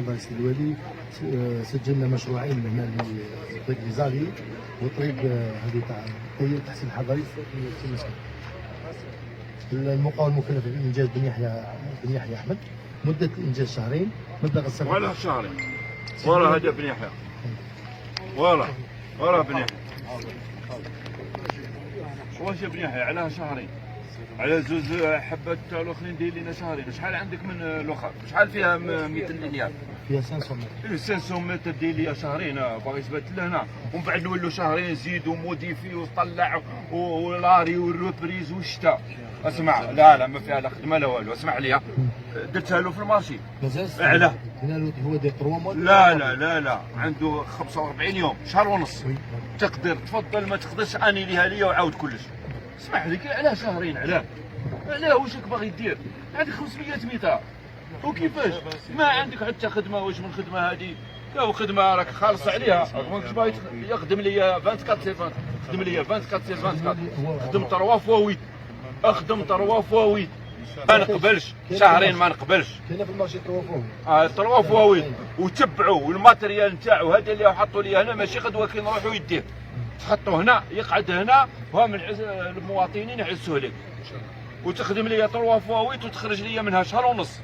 حضر سيدي الوالي سجلنا مشروعين هنا طريق ليزالي وطريق هذه تاع التحسين الحضري في المسكن. المقاول المكلف بانجاز بن يحيى احمد، مده الانجاز شهرين، مبلغ السنه ولا شهرين ولا هذا بن يحيى ولا بن يحيى. واش بن يحيى عليها شهرين، على زوج حبات تاع الاخرين داير لنا شهرين. شحال عندك من الاخر؟ شحال فيها 200 لينيال؟ فيها 500 متر. 500 متر داير لي شهرين باغي يثبت لهنا، ومن بعد نولوا شهرين زيدوا موديفي وطلع ولاري والروبريز والشتاء. اسمع، لا ما فيها لا خدمه لا والو. اسمع لي، درتها له في المارشي. مازال علاه؟ هو داير 3 موا. لا عنده 45 يوم، شهر ونص. تقدر تفضل، ما تقدرش اني ليها ليا وعاود كلش. اسمح لك، علاه شهرين؟ علاه واش راك باغي دير؟ عندك 500 متر وكيفاش ما عندك حتى خدمه؟ واش من خدمه هذه؟ يا خدمه راك خالص عليها. ماكش باغي يخدم لي 24 سير 20، خدم لي 24 سير 24. خدم 3 فوا 8، اخدم 3 فوا 8. ما نقبلش شهرين، ما نقبلش. كاينه في المارشي 3 فوا 3 فوا 8. وتبعوا والماتريال نتاعو هذا اللي حطوا لي هنا ماشي غدوه كي نروحوا يديه. تحطوا هنا، يقعد هنا، وها من المواطنين يعزوه لك. وتخدم لي 3 فوا 8 وتخرج لي منها شهر ونص.